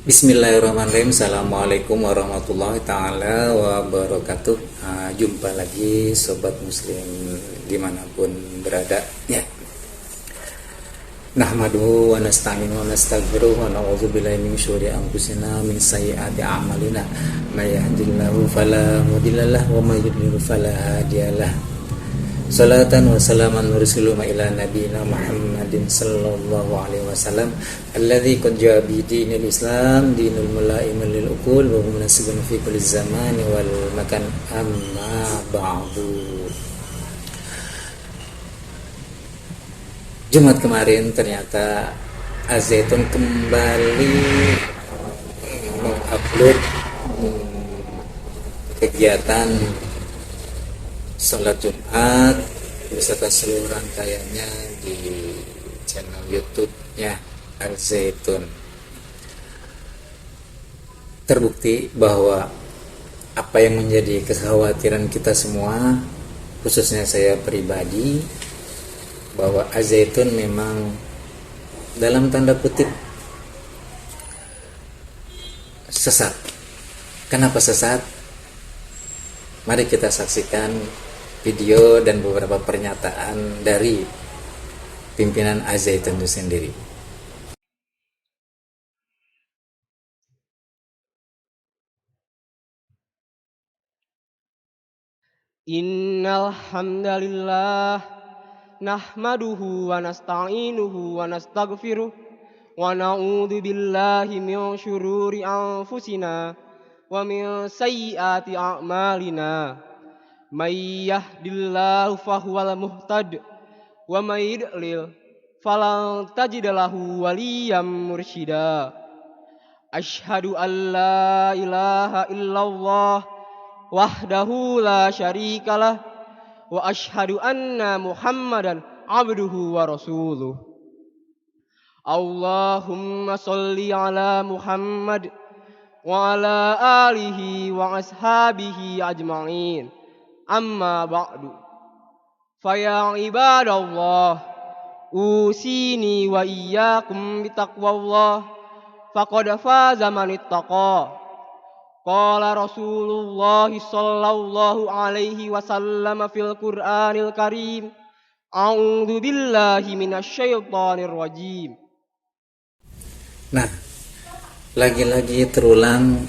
Bismillahirrahmanirrahim. Assalamualaikum warahmatullahi ta'ala wabarakatuh. Jumpa lagi sobat muslim dimanapun berada ya. Nahmaduhu wa nasta'inu wa nastaghfiruh wa na'udzubillahi min syururi anfusina min sayyiati a'malina may yahdihillahu fala mudhillalah wa may yudlil fala hadiyalah. Salatan wa salaman nursilu ila nabiyina Muhammadin sallallahu alaihi wasallam alladzi qad jaa bi dinil Islam dinul mulaimin lil uqul wa munasibun fi kulli zamani wal makan amma ba'du. Jumat kemarin ternyata Azzaitun kembali mengupload kegiatan sholat Jumat beserta seluruh rangkaiannya di channel YouTube-nya Azzaitun. Terbukti bahwa apa yang menjadi kekhawatiran kita semua, khususnya saya pribadi, bahwa Azzaitun memang dalam tanda kutip sesat. Kenapa sesat? Mari kita saksikan video dan beberapa pernyataan dari pimpinan Azzaitun itu sendiri. Innal hamdalillah nahmaduhu wa nasta'inuhu wa nastaghfiruh wa na'udzu billahi min syururi anfusina wa min sayyiati a'malina. May yahdihillahu fahuwal muhtad wa may yudlil falan tajid lahu waliyyan mursyida. Asyhadu an la ilaha illallah wahdahu la syarikalah wa asyhadu anna Muhammadan abduhu wa rasuluh. Allahumma sholli ala Muhammad wa ala alihi wa ashabihi ajma'in. Amma ba'du. Faya ibadallah, usini wa iyyakum bitaqwallah, faqad faza man ittaqa. Qala Rasulullah sallallahu alaihi wasallam fil Qur'anil Karim, a'udzu billahi minasyaitonir rajim. Nah, lagi-lagi terulang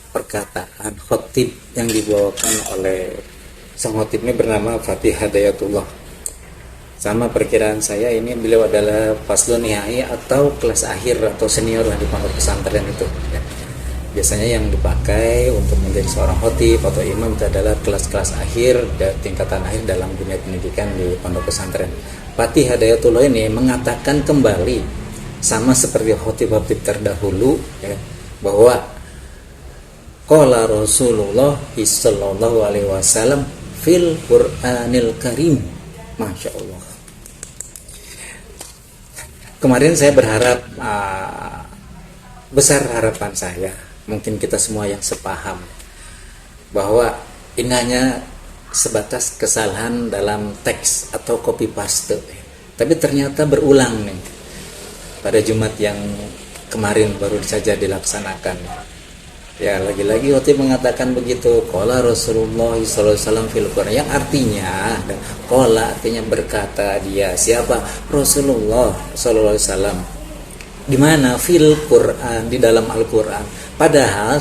perkataan khotib yang dibawakan oleh sang khotib ini bernama Fatih Hadayatullah. Sama perkiraan saya ini beliau adalah faslun nihai atau kelas akhir atau senior lah di pondok pesantren itu ya. Biasanya yang dipakai untuk menjadi seorang khotib atau imam itu adalah kelas-kelas akhir dan tingkatan akhir dalam dunia pendidikan di pondok pesantren. Fatih Hadayatullah ini mengatakan kembali sama seperti khotib-khotib terdahulu ya, bahwa qala Rasulullah sallallahu alaihi wasallam fil Qur'anil Karim. Masya Allah. Kemarin saya berharap, besar harapan saya, mungkin kita semua yang sepaham, bahwa ini hanya sebatas kesalahan dalam teks atau copy paste. Tapi ternyata berulang nih pada Jumat yang kemarin baru saja dilaksanakan. Ya, lagi-lagi khotib mengatakan begitu, qala Rasulullah sallallahu alaihi wasallam fil Qur'an, yang artinya qala artinya berkata dia, siapa? Rasulullah sallallahu alaihi wasallam. Di mana? Fil Qur'an, di dalam Al-Qur'an. Padahal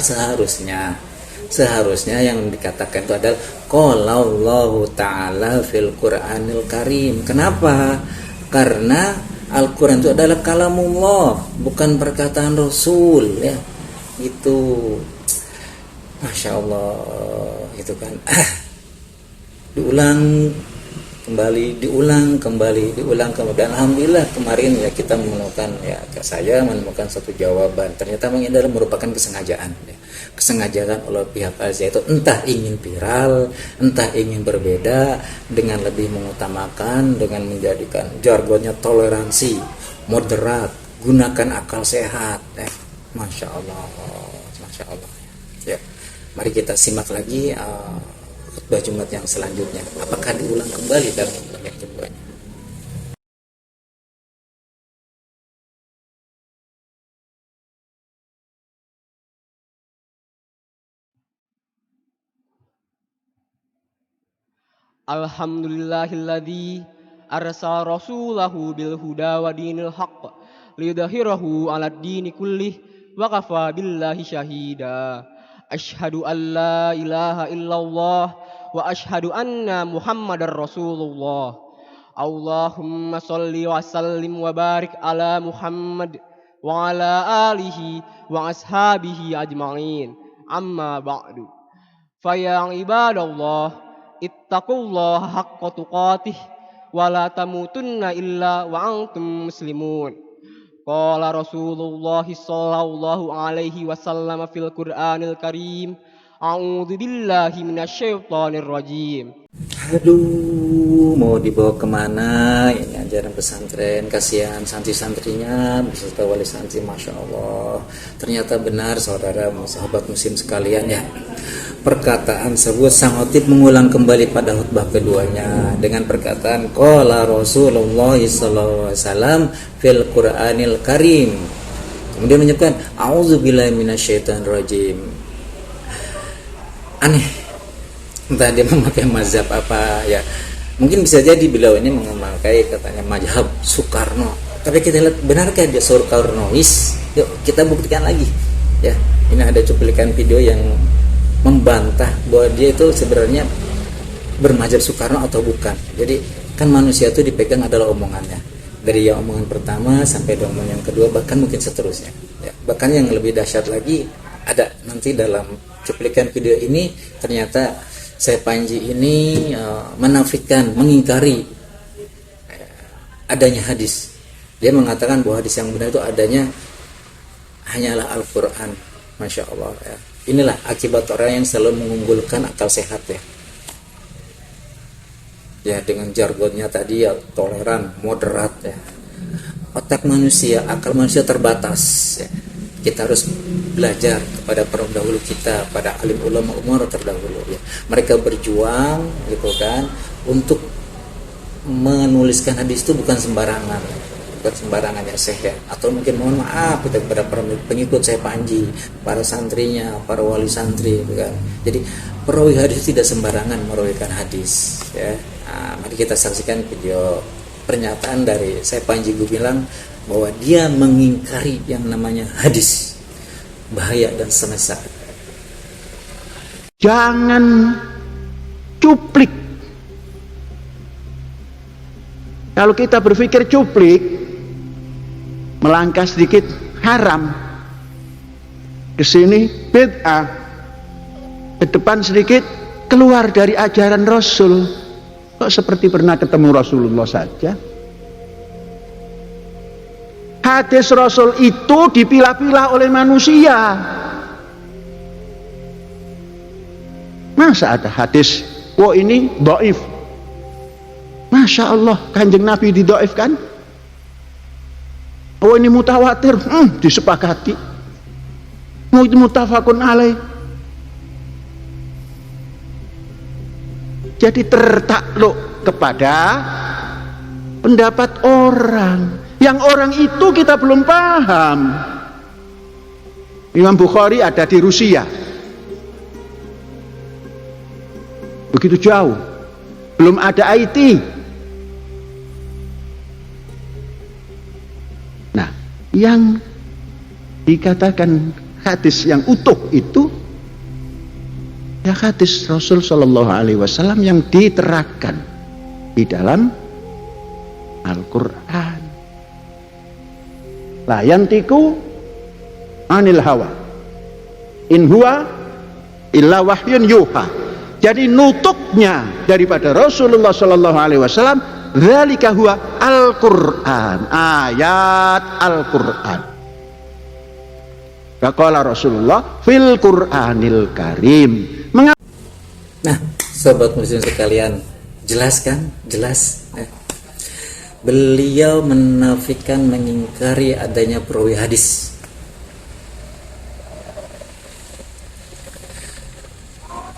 seharusnya yang dikatakan itu adalah qala Allahu ta'ala fil Qur'anil Karim. Kenapa? Karena Al-Qur'an itu adalah kalamullah, bukan perkataan Rasul ya. Itu Masya Allah, itu kan diulang kembali dan alhamdulillah kemarin ya kita menemukan, ya saya menemukan satu jawaban. Ternyata memang ini merupakan kesengajaan ya. Kesengajaan oleh pihak Azzaitun, entah ingin viral, entah ingin berbeda dengan lebih mengutamakan, dengan menjadikan jargonnya toleransi, moderat, gunakan akal sehat Masya Allah. Ya, mari kita simak lagi khutbah Jumat yang selanjutnya. Apakah diulang kembali dalam yang keduanya? Alhamdulillahilladzi arsala rasulahu bil huda wa dinil haqq liyudhhirahu 'alad dini kullih wa kafa billahi syahida. Asyhadu an la ilaha illallah wa asyhadu anna Muhammadar Rasulullah. Allahumma shalli wa sallim wa barik ala Muhammad wa ala alihi wa ashabihi ajma'in. Amma ba'du. Fa ya ibadallah ittaqullaha haqqa tuqatih wa la tamutunna illa wa antum muslimun. Qala Rasulullah sallallahu alaihi wasallam fil Qur'anil Karim, a'udzu billahi minasyaitonir rajim. Aduh, mau dibawa kemana ini ajaran pesantren? Kasihan santri-santrinya beserta wali santri, masya Allah. Ternyata benar saudara sahabat muslim sekalian ya, perkataan tersebut sang khotib mengulang kembali pada khutbah keduanya dengan perkataan qala Rasulullah sallallahu alaihi wasallam fil Qur'anil Karim. Kemudian menyebutkan a'udzubillahi minasyaitonir rajim. Aneh, entah dia memakai mazhab apa ya, mungkin bisa jadi beliau ini memakai katanya mazhab Soekarno, tapi kita lihat benarkah dia Soekarnois? Yuk kita buktikan lagi ya. Ini ada cuplikan video yang membantah bahwa dia itu sebenarnya bermazhab Soekarno atau bukan. Jadi kan manusia itu dipegang adalah omongannya, dari yang omongan pertama sampai omongan yang kedua, bahkan mungkin seterusnya ya. Bahkan yang lebih dahsyat lagi ada nanti dalam cuplikan video ini, ternyata Syekh Panji ini menafikan, mengingkari adanya hadis. Dia mengatakan bahwa hadis yang benar itu adanya hanyalah Al-Quran. Masya Allah ya. Inilah akibat orang yang selalu mengunggulkan akal sehat ya. Ya dengan jargonnya tadi ya, toleran, moderat ya. Otak manusia, akal manusia terbatas ya. Kita harus belajar kepada para pendahulu kita, pada alim ulama umar terdahulu ya. Mereka berjuang gitu kan untuk menuliskan hadis itu bukan sembarangan ya Syekh ya. Atau mungkin mohon maaf kita kepada para pengikut Syekh Panji, para santrinya, para wali santri gitu kan. Jadi perawi hadis tidak sembarangan merawikan hadis ya. Nah, mari kita saksikan video pernyataan dari Syekh Panji Gumilang bahwa dia mengingkari yang namanya hadis, bahaya dan semesta. Jangan cuplik. Kalau kita berpikir cuplik, melangkah sedikit haram, ke sini bid'ah, ke depan sedikit keluar dari ajaran Rasul. Kok seperti pernah ketemu Rasulullah saja? Hadis Rasul itu dipilah-pilah oleh manusia. Masa ada hadis, wah ini dhaif. Masya Allah, Kanjeng Nabi didhaifkan. Oh ini mutawatir, disepakati. Mau itu mutafakun alaih. Jadi tertakluk kepada pendapat orang. Yang orang itu kita belum paham. Imam Bukhari ada di Rusia, begitu jauh, belum ada IT. Nah, yang dikatakan hadis yang utuh itu ya hadis Rasul Shallallahu Alaihi Wasallam yang diterangkan di dalam Al-Quran. La yantiku anil hawa in huwa illa wahyun yuha. Jadi nutuknya daripada Rasulullah sallallahu alaihi wasallam dzalika huwa Al-Qur'an, ayat Al-Qur'an. Faqala Rasulullah fil Qur'anil Karim. Nah, sobat muslim sekalian, jelas kan? Jelas ya. Beliau menafikan, mengingkari adanya perawi hadis.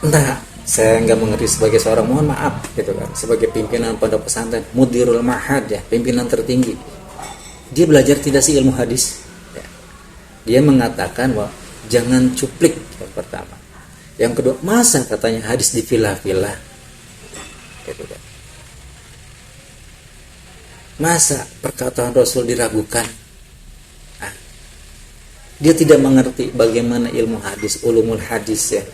Entah, saya nggak mengerti sebagai seorang, mohon maaf gitu kan, sebagai pimpinan pondok pesantren, mudirul ma'had ya, pimpinan tertinggi, dia belajar tidak sih ilmu hadis ya. Dia mengatakan bahwa jangan cuplik yang pertama. Yang kedua, masa katanya hadis dipilah-pilah. gitu kan. Masa perkataan Rasul diragukan? Dia tidak mengerti bagaimana ilmu hadis, ulumul hadis ya.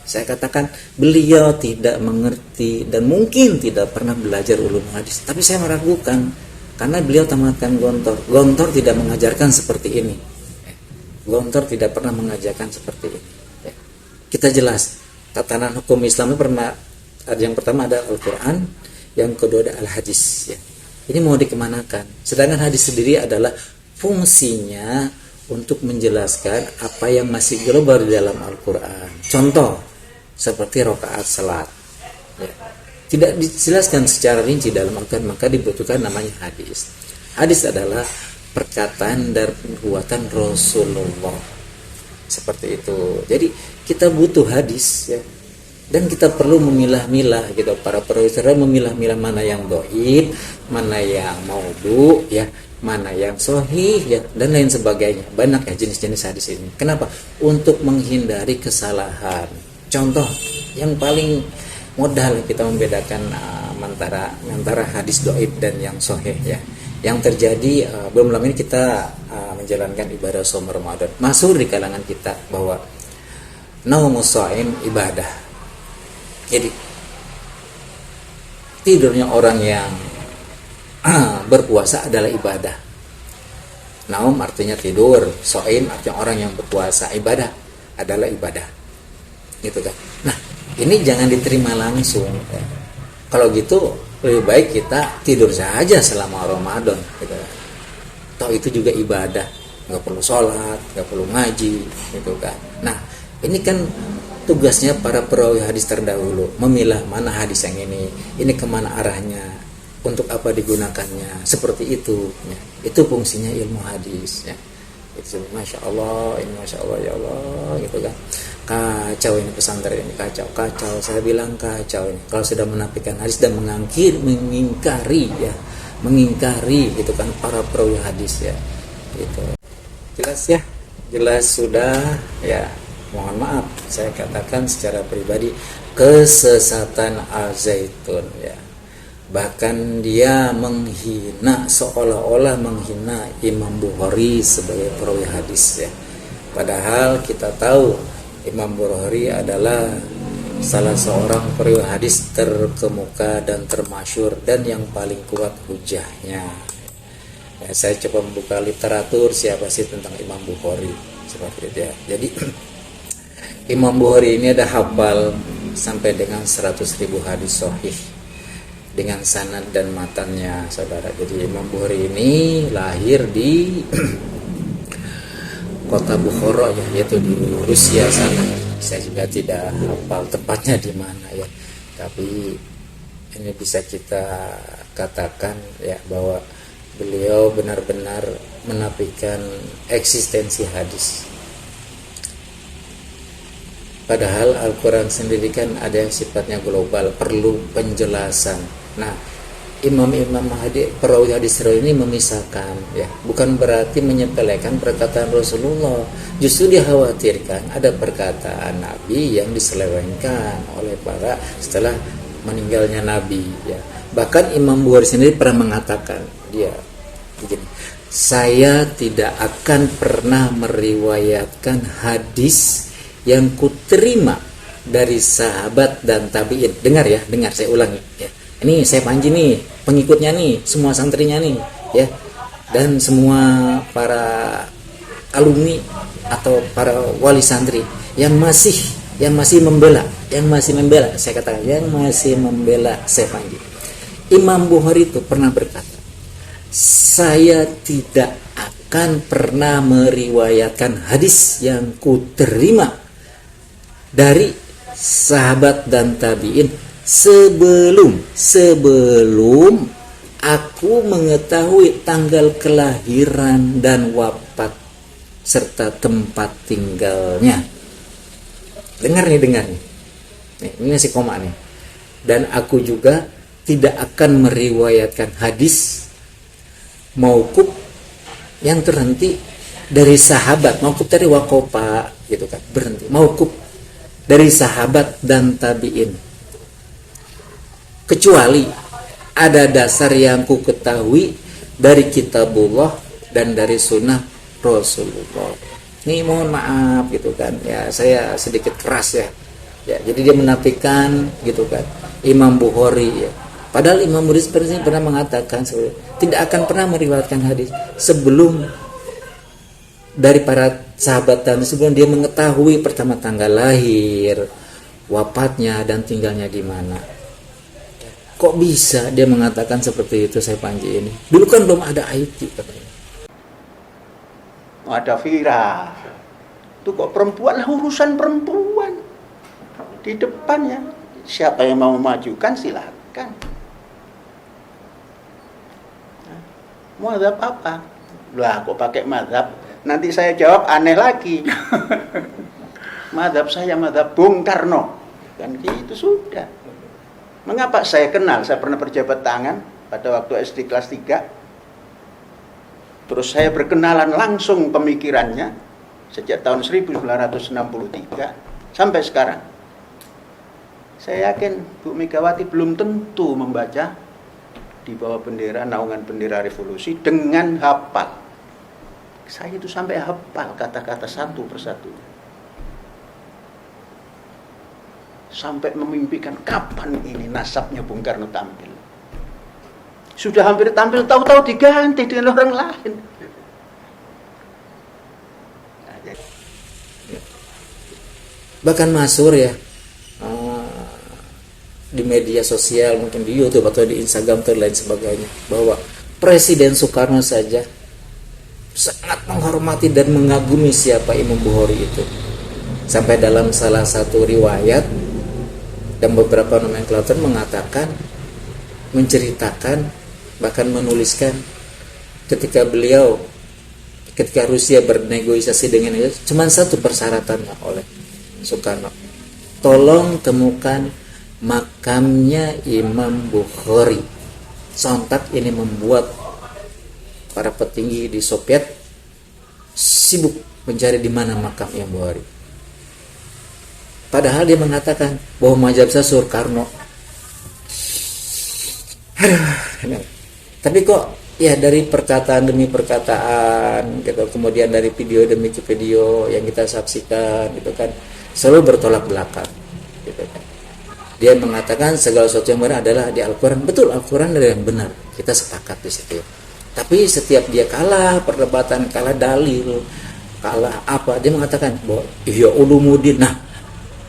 Saya katakan beliau tidak mengerti dan mungkin tidak pernah belajar ulumul hadis. Tapi saya meragukan karena beliau tamatkan Gontor. Gontor tidak mengajarkan seperti ini. Gontor tidak pernah mengajarkan seperti ini. Kita jelas tatanan hukum Islam pernah yang pertama ada Al-Quran, yang kedua ada Al-Hadis. Ya. Ini mau dikemanakan? Sedangkan hadis sendiri adalah fungsinya untuk menjelaskan apa yang masih global di dalam Al-Quran. Contoh, seperti rakaat salat. Ya. Tidak dijelaskan secara rinci dalam Al-Quran, maka dibutuhkan namanya hadis. Hadis adalah perkataan dan perbuatan Rasulullah. Seperti itu. Jadi kita butuh hadis ya. Dan kita perlu memilah-milah gitu. Para perawi memilah-milah mana yang dhaif, mana yang maudhu ya, mana yang sahih ya, dan lain sebagainya. Banyak ya jenis-jenis hadis ini. Kenapa? Untuk menghindari kesalahan. Contoh yang paling modal kita membedakan antara hadis dhaif dan yang sahih ya. Yang terjadi belum lama ini kita menjalankan ibadah saum Ramadan. Masyhur di kalangan kita bahwa naumus shaim ibadah. Jadi tidurnya orang yang berpuasa adalah ibadah. Naum artinya tidur, shaim artinya orang yang berpuasa, ibadah adalah ibadah. Gitu kan. Nah, ini jangan diterima langsung. Ya. Kalau gitu lebih baik kita tidur saja selama Ramadan. Gitu. Toh itu juga ibadah, nggak perlu sholat, nggak perlu ngaji, gitu kan. Nah, ini kan tugasnya para perawi hadis terdahulu, memilah mana hadis yang ini kemana arahnya, untuk apa digunakannya, seperti itu. Ya. Itu fungsinya ilmu hadis. Ya. Itu masya Allah, ini masya Allah ya Allah, gitu kan. Kacau ini pesantren ini, kacau. Saya bilang kacau ini. Kalau sudah menafikan hadis dan mengingkari gitu kan para perawi hadis ya. Gitu. Jelas ya, jelas sudah ya. Mohon maaf, saya katakan secara pribadi kesesatan Al-Zaitun ya. Bahkan dia menghina, seolah-olah menghina Imam Bukhari sebagai perawi hadis ya. Padahal kita tahu Imam Bukhari adalah salah seorang perawi hadis terkemuka dan termasyhur dan yang paling kuat hujahnya. Ya, saya coba membuka literatur siapa sih tentang Imam Bukhari seperti itu ya. Jadi Imam Bukhari ini ada hafal sampai dengan 100.000 hadis sahih dengan sanad dan matannya, saudara. Jadi Imam Bukhari ini lahir di kota Bukhara ya, yaitu di Rusia sana. Saya juga tidak hafal tepatnya di mana ya. Tapi ini bisa kita katakan ya bahwa beliau benar-benar menafikan eksistensi hadis. Padahal Al-Quran sendiri kan ada yang sifatnya global, perlu penjelasan. Nah, imam-imam hadis, perawi hadis ini memisahkan, ya, bukan berarti menyepelekan perkataan Rasulullah. Justru dikhawatirkan ada perkataan Nabi yang diselewengkan oleh para setelah meninggalnya Nabi. Ya. Bahkan Imam Bukhari sendiri pernah mengatakan, dia begini, saya tidak akan pernah meriwayatkan hadis yang kuterima dari sahabat dan tabi'in. Dengar ya, dengar, saya ulangi ya. Ini saya Panji nih, pengikutnya nih, semua santrinya nih ya. Dan semua para alumni atau para wali santri yang masih membela, saya katakan yang masih membela saya Panji. Imam Bukhari itu pernah berkata, saya tidak akan pernah meriwayatkan hadis yang kuterima dari sahabat dan tabi'in sebelum aku mengetahui tanggal kelahiran dan wafat serta tempat tinggalnya. Dengar nih. Nih, ini masih koma nih. Dan aku juga tidak akan meriwayatkan hadis mauquf yang terhenti dari sahabat, mauquf dari waqafa gitu kan, berhenti, mauquf dari sahabat dan tabi'in kecuali ada dasar yang ku ketahui dari kitabullah dan dari sunnah Rasulullah. Ini mohon maaf gitu kan ya, saya sedikit keras ya. Jadi dia menafikan gitu kan Imam Bukhari ya. Padahal Imam Bukhari pernah mengatakan tidak akan pernah meriwayatkan hadis sebelum dari para sahabat dan sebelum dia mengetahui pertama tanggal lahir, wafatnya dan tinggalnya di mana. Kok bisa dia mengatakan seperti itu, saya Panji ini? Dulu kan belum ada IT katanya. Ada Vira. Itu kok perempuan, urusan perempuan. Di depannya siapa yang mau memajukan silakan. Mazhab apa? Lah kok pakai mazhab? Nanti saya jawab aneh lagi. Mazhab saya mazhab Bung Karno. Kan gitu sudah. Mengapa saya kenal? Saya pernah berjabat tangan pada waktu SD kelas 3. Terus saya berkenalan langsung pemikirannya sejak tahun 1963 sampai sekarang. Saya yakin Bu Megawati belum tentu membaca di bawah bendera naungan bendera revolusi dengan hafal. Saya itu sampai hafal kata-kata satu persatu. Sampai memimpikan kapan ini nasabnya Bung Karno tampil. Sudah hampir tampil, tahu-tahu diganti dengan orang lain. Bahkan masyhur ya di media sosial, mungkin di YouTube atau di Instagram dan lain sebagainya, bahwa Presiden Soekarno saja sangat menghormati dan mengagumi siapa Imam Bukhari itu. Sampai dalam salah satu riwayat dan beberapa nomenklatur mengatakan, menceritakan, bahkan menuliskan ketika Rusia bernegosiasi dengan itu, cuma satu persyaratannya oleh Soekarno, tolong temukan makamnya Imam Bukhari. Sontak ini membuat para petinggi di Soviet sibuk mencari di mana makam Imam Bukhari. Padahal dia mengatakan bahwa mazhab saya Soekarno. Tapi kok ya dari perkataan demi perkataan gitu, kemudian dari video demi video yang kita saksikan gitu kan, selalu bertolak belakang gitu kan. Dia mengatakan segala sesuatu yang benar adalah di Al-Quran. Betul, Al-Quran adalah yang benar, kita sepakat di situ. Tapi setiap dia kalah perdebatan, kalah dalil, kalah apa, dia mengatakan bahwa ihya ulumuddin. Nah,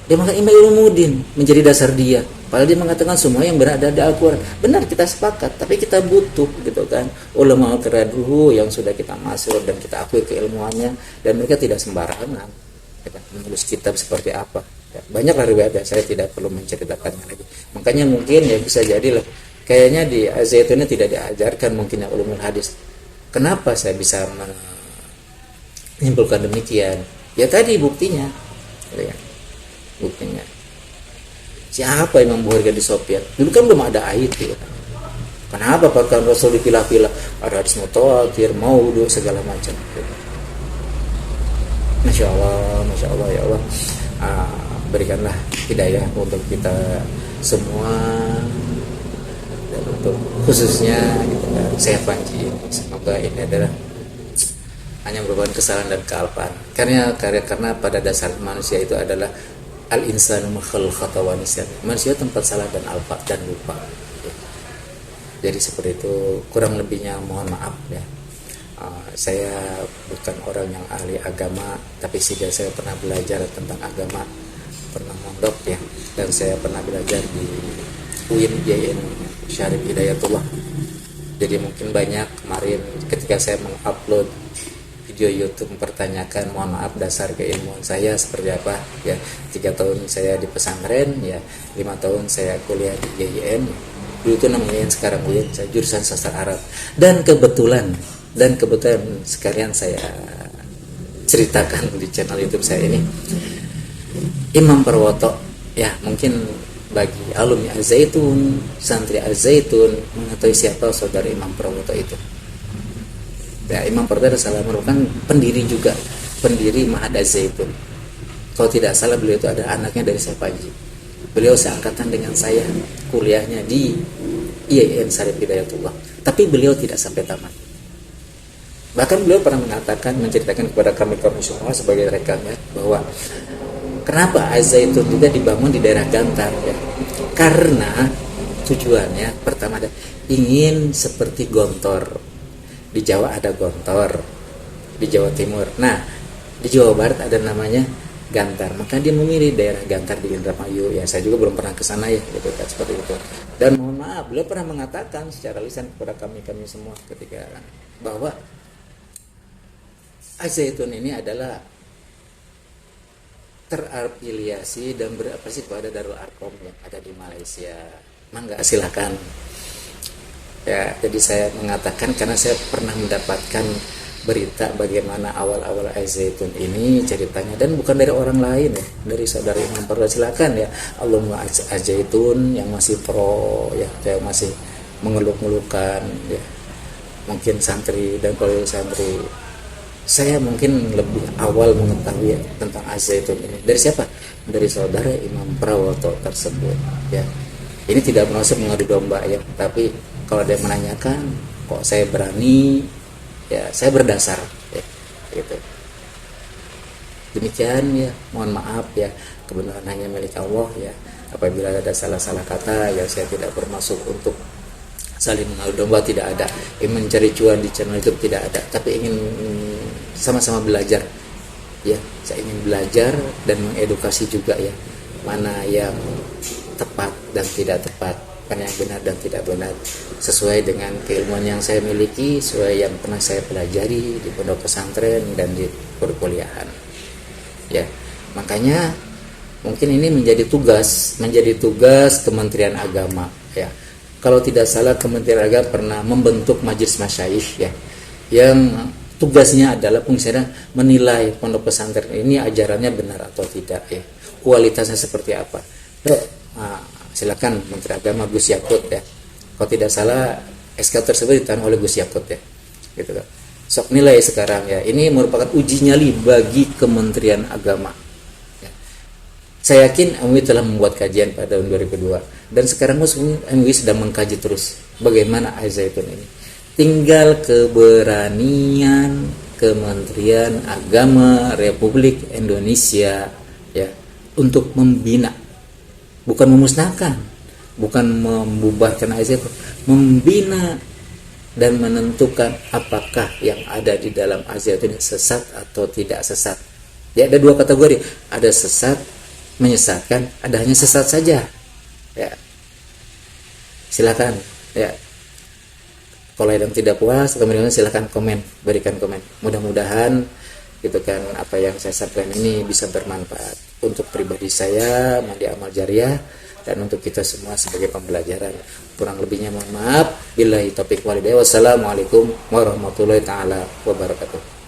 dia mengatakan ihya ulumuddin menjadi dasar dia. Padahal dia mengatakan semua yang benar ada di Al-Quran. Benar, kita sepakat, tapi kita butuh gitu kan ulama al-qiraduhu yang sudah kita masuk dan kita akui keilmuannya, dan mereka tidak sembarangan ya, menulis kitab seperti apa. Ya, banyaklah riwayat, saya tidak perlu menceritakannya lagi. Makanya mungkin ya bisa jadilah kayaknya di Zaitun tidak diajarkan mungkin ya ulumul hadis. Kenapa saya bisa menyimpulkan demikian? Ya tadi buktinya, ya, buktinya. Siapa Imam Bukhari di Soviet? Dulu kan belum ada IT. Ya. Kenapa perkataan Rasul dipilah-pilah? Ada hadis mutawatir, maudhu, segala macam. Masya Allah ya Allah. Berikanlah hidayah untuk kita semua, dan untuk khususnya gitu, saya Panji. Semoga ini adalah hanya merupakan kesalahan dan kealpaan. Karena pada dasar manusia itu adalah al-insanu makhluq khata wa nisyan. Manusia tempat salah dan alfa dan lupa. Jadi seperti itu, kurang lebihnya mohon maaf ya. Saya bukan orang yang ahli agama, tapi sehingga saya pernah belajar tentang agama, pernah mondok ya, dan saya pernah belajar di UIN YN Syarif Hidayatullah. Jadi mungkin banyak kemarin ketika saya mengupload video YouTube mempertanyakan, mohon maaf dasar keilmuan saya seperti apa ya. 3 tahun saya di pesantren ya, 5 tahun saya kuliah di YN, dulu itu namanya YN, sekarang YN, saya jurusan sastra Arab. Dan kebetulan sekalian saya ceritakan di channel YouTube saya ini, Imam Parwoto ya, mungkin bagi alumni Al-Zaitun, santri Al-Zaitun mengetahui siapa saudara Imam Parwoto itu. Ya, Imam Parwoto merupakan pendiri Ma'had Al-Zaitun. Kalau tidak salah beliau itu ada anaknya dari saya Panji. Beliau seangkatan dengan saya, kuliahnya di IAIN Syarif Hidayatullah, tapi beliau tidak sampai tamat. Bahkan beliau pernah mengatakan, menceritakan kepada kami semua sebagai rekannya, bahwa kenapa Az-Zaitun juga dibangun di daerah Gantar ya? Karena tujuannya pertama ingin seperti Gontor. Di Jawa ada Gontor, di Jawa Timur. Nah, di Jawa Barat ada namanya Gantar. Maka dia memilih daerah Gantar di Indramayu. Ya, saya juga belum pernah ke sana ya, gitu kan, seperti itu. Dan mohon maaf, beliau pernah mengatakan secara lisan kepada kami semua ketika bahwa Az-Zaitun ini adalah terafiliasi dan berafiliasi kepada Darul Arqam yang ada di Malaysia. Mangga silakan. Ya, jadi saya mengatakan karena saya pernah mendapatkan berita bagaimana awal-awal Az-Zaitun ini ceritanya, dan bukan dari orang lain ya, dari saudara Imam Parwa. Silakan ya, Allahumma Az-Zaitun yang masih pro ya, yang masih mengeluh-ngeluhkan ya, mungkin santri dan kalau santri. Saya mungkin lebih awal mengetahui tentang Az-Zaitun ini dari siapa? Dari saudara Imam Prawoto tersebut ya. Ini tidak bermaksud mengadu domba ya, tapi kalau dia menanyakan kok saya berani ya, saya berdasar ya, gitu. Demikian ya, mohon maaf ya, kebenaran hanya milik Allah ya. Apabila ada salah-salah kata yang saya tidak bermaksud untuk saling mengadu domba, tidak ada. Ingin mencari cuan di channel YouTube tidak ada, tapi ingin sama-sama belajar ya. Saya ingin belajar dan mengedukasi juga ya, mana yang tepat dan tidak tepat, mana yang benar dan tidak benar, sesuai dengan keilmuan yang saya miliki, sesuai yang pernah saya pelajari di pondok pesantren dan di perkuliahan ya. Makanya mungkin ini menjadi tugas Kementerian Agama ya. Kalau tidak salah Kementerian Agama pernah membentuk majelis masyayikh ya, yang tugasnya adalah fungsinya menilai pondok pesantren ini ajarannya benar atau tidak ya, kualitasnya seperti apa. Silakan Menteri Agama Gus Yakut ya, kalau tidak salah SK tersebut ditangani oleh Gus Yakut ya, gitu kan. Sok nilai sekarang ya, ini merupakan uji nyali bagi Kementerian Agama ya. Saya yakin MUI telah membuat kajian pada tahun 2002 dan sekarang MUI sedang mengkaji terus bagaimana Az-Zaitun ini. Tinggal keberanian Kementerian Agama Republik Indonesia ya, untuk membina, bukan memusnahkan, bukan membubarkan Az-Zaitun, membina dan menentukan apakah yang ada di dalam Az-Zaitun sesat atau tidak sesat. Ya, ada dua kategori, ada sesat menyesatkan, ada hanya sesat saja ya. Silakan ya, kalau yang tidak puas kemudian silakan berikan komen. Mudah-mudahan gitu kan, apa yang saya sampaikan ini bisa bermanfaat untuk pribadi saya, menjadi amal jariah, dan untuk kita semua sebagai pembelajaran. Kurang lebihnya mohon maaf. Billahi taufiq wal hidayah. Wassalamualaikum warahmatullahi taala wabarakatuh.